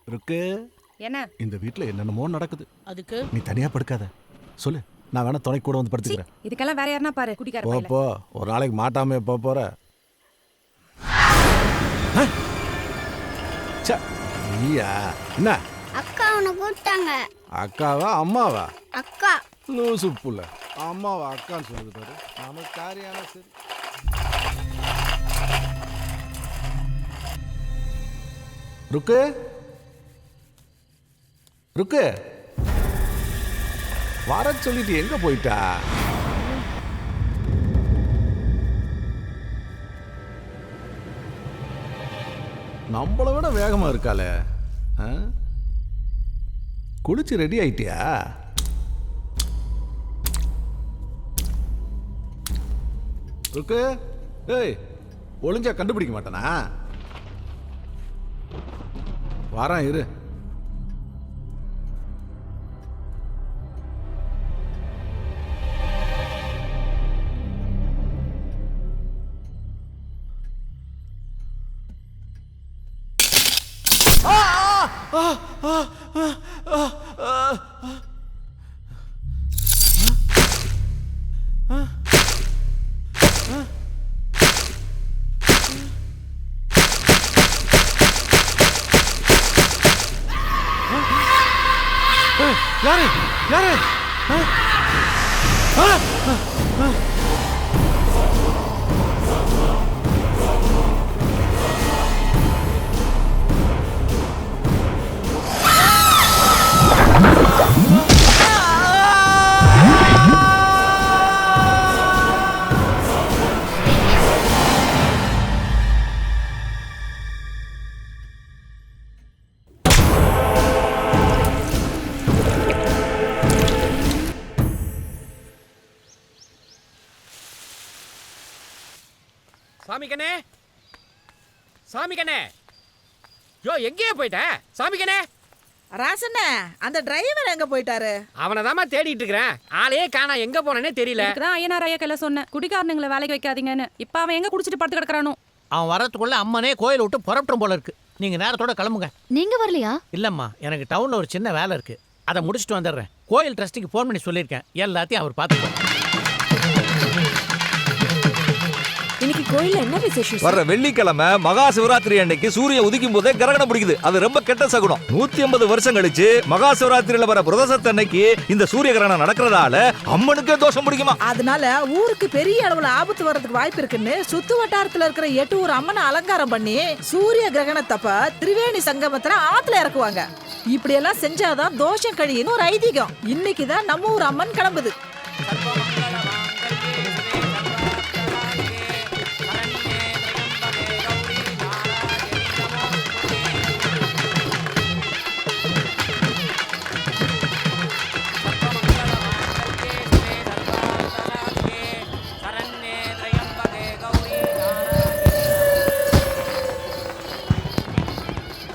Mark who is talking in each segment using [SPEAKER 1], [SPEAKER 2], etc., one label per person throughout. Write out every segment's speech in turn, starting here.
[SPEAKER 1] இருக்கு.
[SPEAKER 2] என்ன
[SPEAKER 1] இந்த வீட்ல என்னென்னமோ நடக்குது.
[SPEAKER 3] அதுக்கு
[SPEAKER 1] நீ தனியா படுக்காத, சொல்லு. நான் வேணா துணை கூட வந்து படுத்துக்கிறேன்.
[SPEAKER 2] இதுக்கெல்லாம் வேற யாருன்னா பாரு குடிக்கார
[SPEAKER 1] போ
[SPEAKER 2] பையல.
[SPEAKER 1] போ, ஒரு நாளைக்கு மாட்டாமே போற. ச்சே, நீயா? என்ன
[SPEAKER 4] அக்கா உன்னை கூப்பிட்டாங்க.
[SPEAKER 1] அக்காவா அம்மாவா?
[SPEAKER 4] அக்கா
[SPEAKER 1] லூசு புள்ள. அம்மாவா அக்கான்னு சொல்லுது பாரு. நாம காரியான சரி. ருக்கு ருக்கு, வர சொல்லிட்டு எங்க போயிட்டா? நம்மளை விட வேகமா இருக்காளே. குளிச்சு ரெடி ஆயிட்டியா? ருக்கு, ஏய், ஒளிஞ்சா கண்டுபிடிக்க மாட்டானா? வாரான் இரு. யாரு யாரு?
[SPEAKER 5] சாமிக்கண்ணே, சாமிக்கண்ணே, யோ எங்கேயே போயிட்ட? சாமிக்கண்ணே,
[SPEAKER 3] ராசண்ணே, அந்த டிரைவர் எங்க போயிட்டாரு?
[SPEAKER 5] அவனை தாமா தேடிட்டு இருக்கிறேன். ஆளையே காணா, எங்க போனேனே தெரியல.
[SPEAKER 2] இதுதான் ஐயனார் ஐயா கையில சொன்னேன் குடிகாரனுங்களை வேலைக்கு வைக்காதீங்கன்னு. இப்ப அவன் எங்க குடிச்சிட்டு படுத்து கிடக்குறானோ?
[SPEAKER 6] அவன் வரத்துக்குள்ள அம்மனே கோயில் விட்டு புறப்பட்டும் போல இருக்கு. நீங்க நேரத்தோட கிளம்புங்க.
[SPEAKER 7] நீங்க வரலையா?
[SPEAKER 6] இல்லம்மா, எனக்கு டவுன்ல ஒரு சின்ன வேலை இருக்கு, அதை முடிச்சுட்டு வந்துடுறேன். கோயில் ட்ரஸ்டிக்கு ஃபோன் பண்ணி சொல்லியிருக்கேன், எல்லாத்தையும் அவர் பார்த்துக்குவார்.
[SPEAKER 3] இன்னைக்கு கோயில்ல என்ன விசேஷம்?
[SPEAKER 8] வர்ற வெள்ளிக்கிழமை மகா சிவராத்திரி அன்னைக்கு சூரியன் உதிக்கும் போதே கிரகணம் பிடிக்குது. அது ரொம்ப கெட்ட சகுனம். 150 வருஷம் கழிச்சு மகா சிவராத்திரியில வர பிரதோஷத்து அன்னைக்கு இந்த சூரிய கிரகணம் நடக்கிறதால அம்மனுக்கே தோஷம் பிடிக்குமா.
[SPEAKER 3] அதனால ஊருக்கு பெரிய அளவுல ஆபத்து வர்றதுக்கு வாய்ப்பு இருக்குன்னு சுத்து வட்டாரத்துல இருக்கிற 8 ஊர் அம்மனை அலங்காரம் பண்ணி சூரிய கிரகணத்தப்ப திரிவேணி சங்கமத்துல ஆத்துல இறக்குவாங்க. இப்படி எல்லாம் செஞ்சாதான் தோஷம் கழியுன்னு ஒரு ஐதீகம். இன்னைக்குதான் நம்ம ஊர் அம்மன் கிளம்புது.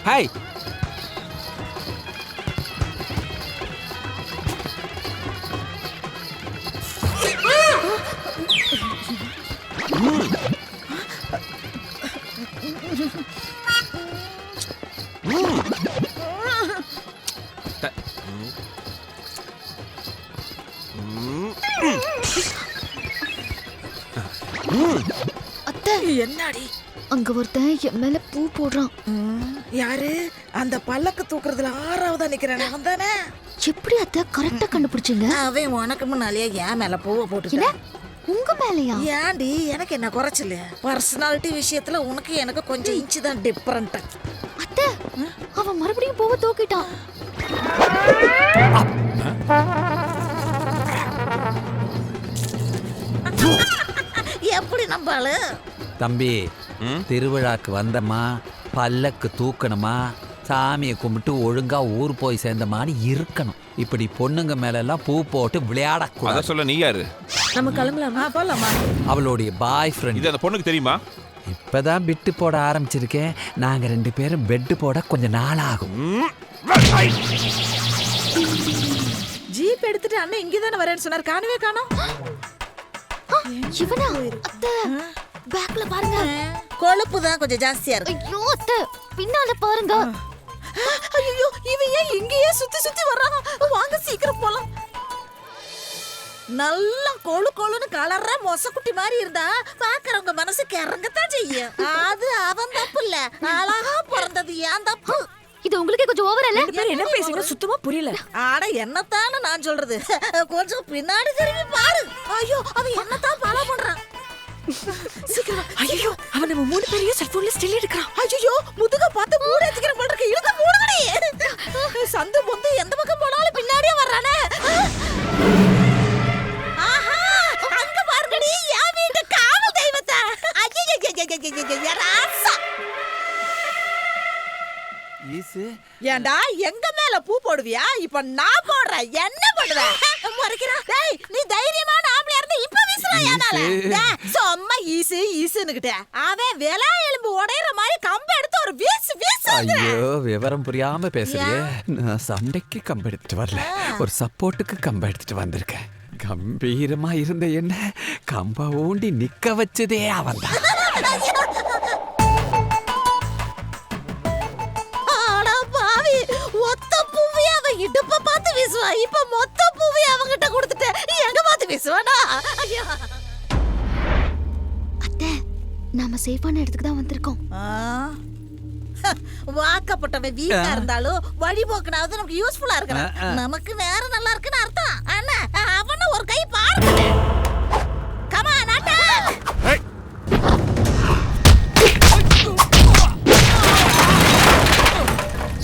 [SPEAKER 8] ஹாய்.
[SPEAKER 7] அத்தை,
[SPEAKER 3] என்னடி
[SPEAKER 7] அங்க ஒருத்தன் என் மேல பூ போடுறான்.
[SPEAKER 3] யாரு? அந்த பல்லக்கு தூக்குறதுல 6வதா நிக்கிறேன் நான் தானே.
[SPEAKER 7] எப்படி அத்தை கரெக்டா கண்டுபிடிச்சீங்க?
[SPEAKER 3] அவன் உனக்கு முன்னாலேயே என் மேல பூவை
[SPEAKER 7] என்ன?
[SPEAKER 3] போட்டுட்டேன்.
[SPEAKER 7] உங்க மேலயா?
[SPEAKER 3] ஏன்டி, எனக்கு என்ன குறைச்சல? பர்சனாலிட்டி விஷயத்துல உனக்கு எனக்கு கொஞ்சம் இன்ச்சு தான் டிஃபரண்ட்.
[SPEAKER 7] அத்தை, அவன் மறுபடியும் பூவை தூக்கிட்டான்.
[SPEAKER 3] எப்படி நம்பாளு?
[SPEAKER 9] தம்பி, திருவிழாக்கு வந்தம்மா, பல்லக்கு தூக்கணுமா, சாமியை கும்பிட்டு ஒழுங்கா ஊர் போய் சேர்ந்தமான்னு இருக்கணும். இப்படி பொண்ணுங்க மேல எல்லாம் பூ போட்டு விளையாடக்கூடாது.
[SPEAKER 10] சொல்ல நீ யாரு?
[SPEAKER 3] நம்ம கிளம்பலாமா? போலாமா?
[SPEAKER 9] அவளுடைய பாய் ஃப்ரெண்ட்.
[SPEAKER 10] இது அந்த பொண்ணுக்கு தெரியுமா?
[SPEAKER 9] இப்பதான் பிட்டு போட ஆரம்பிச்சிருக்கேன். நாங்க 2 பேரும் பெட்டு போட கொஞ்சம் நாள் ஆகும்.
[SPEAKER 3] ஜீப் எடுத்துட்டு அண்ணன் இங்கதானே வரேன்னு சொன்னார், காணவே காணோம்.
[SPEAKER 7] இவனா? அத்தை, பேக்ல பாருங்க.
[SPEAKER 3] கொழுப்பு தான் கொஞ்சம் ஜாஸ்தியா இருக்கு.
[SPEAKER 7] ஐயோ அத்தை, பின்னால பாருங்க.
[SPEAKER 3] ஐயோ இவன் ஏன் இங்கேயே சுத்தி சுத்தி வர்றான்? வாங்க சீக்கிரம் போலாம். நல்லா கொழு கொழுன்னு கலர்ற மொசக்குட்டி மாதிரி இருந்தா பாக்குறவங்க மனசுக்கு இறங்கத்தான் செய்யும். அது அவன் தப்பு இல்ல, அழகா பிறந்தது ஏன் தப்பு.
[SPEAKER 7] இது உங்களுக்கே கொஞ்சம் ஓவர் இல்ல?
[SPEAKER 3] என்ன பேசுங்க சுத்தமா புரியல. ஆட என்னத்தானே நான் சொல்றது, கொஞ்சம் பின்னாடி திரும்பி பாரு. ஐயோ அவன் என்னத்தான் ஃபாலோ பண்றான். சீக்கிரம். ஐயோ அவன் நம்ம 3 பேரையும் செல்போன்ல ஸ்டில் எடுக்கறான். ஐயோ முதுக பார்த்து மூட ஏத்திக்கிற போல இருக்கு. இழுத்து மூடுங்கடி. சந்து பொந்து எந்த பக்கம் போனாலும் பின்னாடியே வர்றானே. ஆஹா அங்க பாருங்கடி என் வீட்டு காவல் தெய்வத்தை. ஐயோ ராசா. ஏண்டா எங்க மேல பூ போடுவியா? இப்ப நான் போடுறேன், என்ன பண்ணுவ? முறைக்கிறா. டேய் நீ தைரியமான ஆம்பளையா இருந்தா இப்ப வீசுறாயானால. சும்மா ஈசு ஈசுன்னுகிட்ட அவன் விலா எலும்பு உடையற மாதிரி கம்ப எடுத்து ஒரு வீசு வீசு.
[SPEAKER 9] ஐயோ விவரம் புரியாம பேசுறியே. நான் சண்டைக்கு கம்பு எடுத்துட்டு வரல, ஒரு சப்போர்ட்டுக்கு கம்பு எடுத்துட்டு வந்திருக்கேன். கம்பீரமா இருந்த என்ன கம்ப ஊண்டி நிக்க வச்சதே அவன்தான்.
[SPEAKER 3] இடுப்ப பார்த்து வீசுவா, இப்ப மொத்த பூவை அவங்கிட்ட கொடுத்துட்ட. எங்க பார்த்து வீசுவானா?
[SPEAKER 7] அத்தை நாம சேஃபான இடத்துக்கு தான் வந்திருக்கோம்.
[SPEAKER 3] வாக்கப்பட்டவன் வீட்டா இருந்தாலும் வழிபோக்கனாவது நமக்கு யூஸ்ஃபுல்லா இருக்கணும். நமக்கு வேற நல்லா இருக்குன்னு அர்த்தம். அண்ணா அவன ஒரு கை பாருங்க. கமா நாட்டா.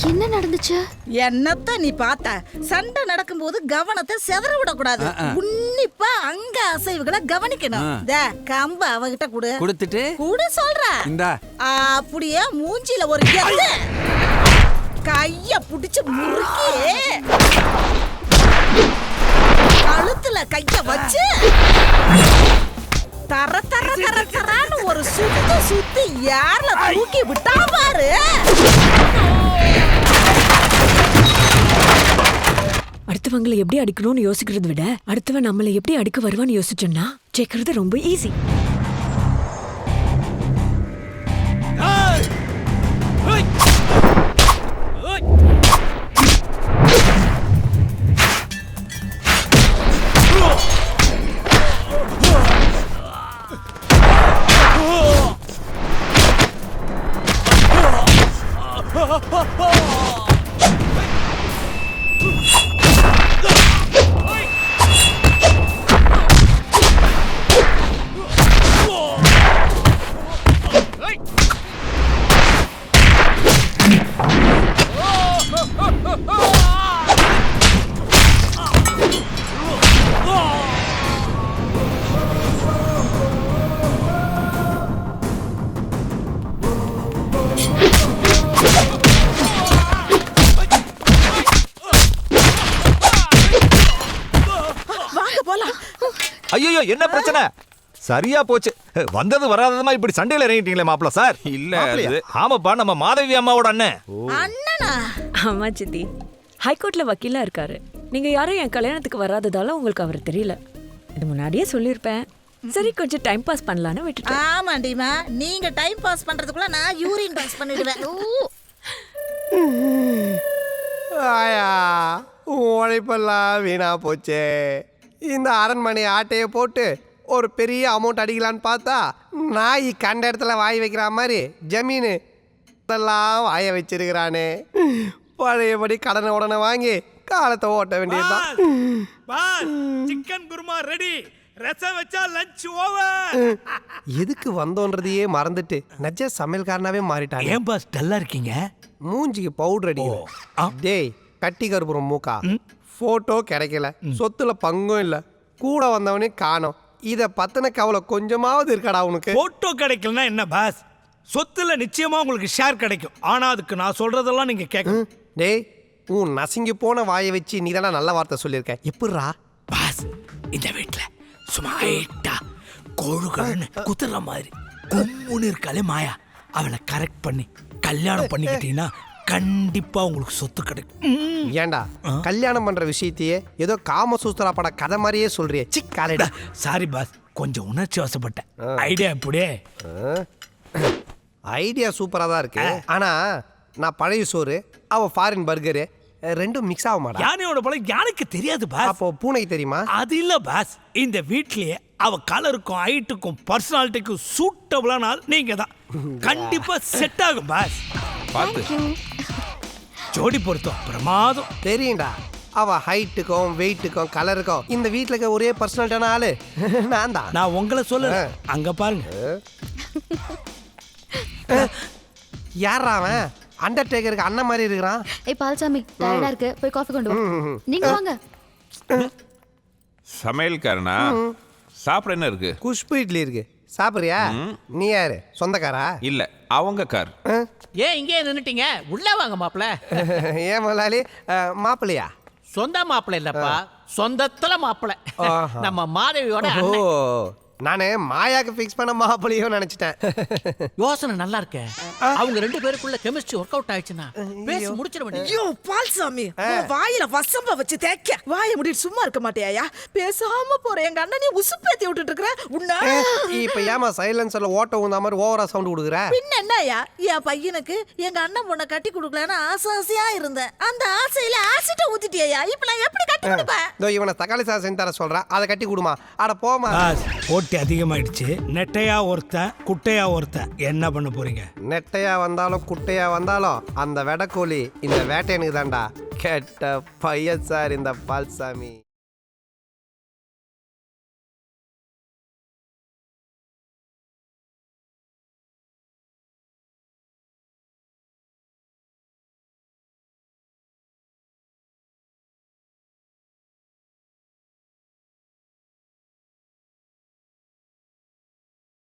[SPEAKER 7] என்ன நடந்துச்சு?
[SPEAKER 3] என்னத்த நீ பார்த்த? சண்டை நடக்கும்போது கவனத்தை செதற விடக்கூடாது. உன்னிப்பா அங்க அசைவுகளை கவனிக்கணும். கம்ப அவகிட்ட கொடு.
[SPEAKER 9] கொடுத்துட்டு
[SPEAKER 3] கூட சொல்ற
[SPEAKER 9] இந்தா
[SPEAKER 3] அப்படியே மூஞ்சில ஒரு எத்து கைய புடிச்சு முறுக்கி கழுத்துல கைய வச்சு தர தர தர தரன்னு ஒரு சுத்து சுத்தி யார்ல தூக்கி விட்டா பாரு.
[SPEAKER 10] அடுத்தவங்களை எப்படி அடிக்கணும்னு யோசிக்கிறத விட அடுத்தவன் நம்மளை எப்படி அடிக்க வருவான்னு யோசிச்சோம்னா ஜெயிக்கிறது ரொம்ப ஈஸி.
[SPEAKER 8] ஐயோ என்ன பிரச்சனை? சரியா போச்சு. வந்தது வராததுமா இப்படி சண்டையில இறங்கிட்டீங்களே மாப்பிள்ள சார். இல்ல ஆமாப்பா, நம்ம மாதவி அம்மாவோட அண்ணன்.
[SPEAKER 3] அண்ணனா?
[SPEAKER 10] ஆமா சித்தி, ஹைகோர்ட்ல வக்கீலா இருக்காரு. நீங்க யாரும் என் கல்யாணத்துக்கு வராததால உங்களுக்கு அவர் தெரியல. இது முன்னாடியே சொல்லியிருப்பேன். சரி கொஞ்சம் டைம் பாஸ் பண்ணலான்னு விட்டுட்டேன்.
[SPEAKER 3] ஆமாண்டிமா, நீங்க டைம் பாஸ் பண்றதுக்குள்ள நான் யூரின் பாஸ் பண்ணிடுவேன்.
[SPEAKER 11] ஆயா உழைப்பெல்லாம் வீணா போச்சே. இந்த அரண்மனை ஆட்டையை போட்டு ஒரு பெரிய அமௌண்ட் அடிக்கலான்னு பார்த்தா நாய் கண்ட இடத்துல வாய் வைக்கிற மாதிரி ஜமீனு இதெல்லாம் வாய வச்சிருக்கிறானே. பழையபடி கடனை உடனே வாங்கி காலத்தை ஓட்ட வேண்டியதுதான்.
[SPEAKER 5] சிக்கன் குருமா ரெடி, ரசம் வச்சா லஞ்ச் ஓவர்.
[SPEAKER 11] எதுக்கு வந்தோன்றதையே மறந்துட்டு நஜ சமையல்காரனாவே மாறிட்டாங்க.
[SPEAKER 5] ஏன் பாஸ் டல்லா இருக்கீங்க?
[SPEAKER 11] மூஞ்சிக்கு பவுடர் அடிக்கல. டேய் கட்டி கருப்புறம் மூக்கா, போட்டோ கிடைக்கல, சொத்துல பங்கும் இல்ல, கூட வந்தவனே காணோம். இத பத்தின கவலை கொஞ்சமாவது இருக்காடா உனக்கு?
[SPEAKER 12] போட்டோ கிடைக்கலன்னா என்ன பாஸ், சொத்துல நிச்சயமா உங்களுக்கு ஷேர் கிடைக்கும். ஆனா அதுக்கு நான் சொல்றதெல்லாம் நீங்க கேட்கணும்.
[SPEAKER 11] டேய் உன் நசுங்கி போன வாயை வச்சு நீ தானே நல்ல வார்த்தை சொல்லியிருக்க. எப்படிரா
[SPEAKER 12] பாஸ், இந்த வீட்டுல சும்மா ஹைட்டா கோழுகள்னு குத்துற மாதிரி கும்முன்னு இருக்காளே மாயா, அவளை கரெக்ட் பண்ணி கல்யாணம் பண்ணிக்கிட்டீங்கன்னா கண்டிப்பா உங்களுக்கு சொத்து கிடைக்கும்.
[SPEAKER 11] ஏண்டா கல்யாணம் பண்ற விஷயத்தையே ஏதோ காமசூத்திரா பட கதை மாதிரியே சொல்றியே. சிக்காலேடா.
[SPEAKER 12] சாரி பாஸ், கொஞ்சம் உணர்ச்சி வசப்பட்டேன். ஐடியா எப்படியே?
[SPEAKER 11] ஐடியா சூப்பரா தான் இருக்கு. ஆனா நான் பழைய சோறு அவ ஃபாரின் பர்கரு ரெண்டும் மிக்ஸ் ஆக மாட்டா.
[SPEAKER 12] யானையோட பழம் யானைக்கு தெரியாது பாஸ்.
[SPEAKER 11] அப்போ பூனைக்கு தெரியுமா?
[SPEAKER 12] அது இல்ல பாஸ். இந்த வீட்லயே அவ கலருக்கும் ஹைட்டுக்கும் பர்சனாலிட்டிக்கும் சூட்டபிளான ஆள் நீங்க தான். கண்டிப்பா செட் ஆகும் பாஸ்.
[SPEAKER 8] பார்த்து
[SPEAKER 12] ஜோடி பொருத்தம் பிரமாதம்.
[SPEAKER 11] தெரியும்டா, அவ ஹைட்டுக்கும் வெயிட்டுக்கும் கலருக்கும் இந்த வீட்டில் இருக்க ஒரே பர்சனாலிட்டான ஆளு நான் தான்.
[SPEAKER 12] நான் உங்களை சொல்ல அங்க பாருங்க.
[SPEAKER 11] யாரா அவன்? அண்டர்டேக்கருக்கு அண்ணன் மாதிரி இருக்கிறான்.
[SPEAKER 7] ஏய் பால்சாமி டயர்டா இருக்கு, போய் காஃபி கொண்டு வா. நீங்க வாங்க.
[SPEAKER 8] சமையல்காரனா சாப்பிட என்ன இருக்கு?
[SPEAKER 11] குஷ்பு இட்லி இருக்கு, சாப்பிட்றியா? நீ யாரு, சொந்தக்காரா?
[SPEAKER 8] இல்ல அவங்க கார்.
[SPEAKER 6] ஏன் இங்கே நின்னுட்டீங்க? உள்ள வாங்க மாப்பிள.
[SPEAKER 11] ஏன் முதலாளி மாப்பிள்ளையா?
[SPEAKER 6] சொந்த மாப்பிள இல்லப்பா, சொந்தத்துல மாப்பிள. நம்ம மாதவியோட
[SPEAKER 11] ஓ,
[SPEAKER 6] அண்ணன்.
[SPEAKER 11] நானு மாயாக்கு ஃபிக்ஸ் பண்ண மாப்பிள்ளையோ நினைச்சிட்டேன்.
[SPEAKER 6] யோசனை நல்லா இருக்கே. அவங்க ரெண்டு பேருக்குள்ள கெமிஸ்ட்ரி ஒர்க் அவுட் ஆயிடுச்சுன்னா பேசி முடிச்சிட வேண்டியது.
[SPEAKER 3] ஐயோ பால்சாமி, உன் வாயில வசம்ப வச்சு தேய்க்க வாயை முடிட்டு சும்மா இருக்க மாட்டியா? பேசாம போற எங்க அண்ணனே உசுப்பேத்தி விட்டுட்டு இருக்கிற உன்ன.
[SPEAKER 11] இப்ப ஏமா சைலன்சர்ல ஓட்ட ஊந்த மாதிரி ஓவரா சவுண்ட் கொடுக்குற?
[SPEAKER 3] பின்ன என்னயா, என் பையனுக்கு எங்க அண்ணன் பொண்ணை கட்டி கொடுக்கலன்னு ஆசையா இருந்தேன். அந்த ஆசையில ஆசிட்ட ஊத்திட்டியா? இப்ப நான் எப்படி கட்டி கொடுப்பேன்?
[SPEAKER 11] இதோ இவனை தக்காளி சாதம் செஞ்சு தர சொல்றேன், அதை கட்டி கொடுமா. அட போமா.
[SPEAKER 12] பாஸ் போட்டி அதிகமாயிடுச்சு. நெட்டையா ஒருத்தன் குட்டையா ஒருத்தன், என்ன பண்ண போறீங்க?
[SPEAKER 11] நெட்டையா வந்தாலும் குட்டையா வந்தாலும் அந்த வெடக்கோழி இந்த வேட்டையனுக்கு தான்டா. கெட்ட பையன் சார் இந்த பால்சாமி.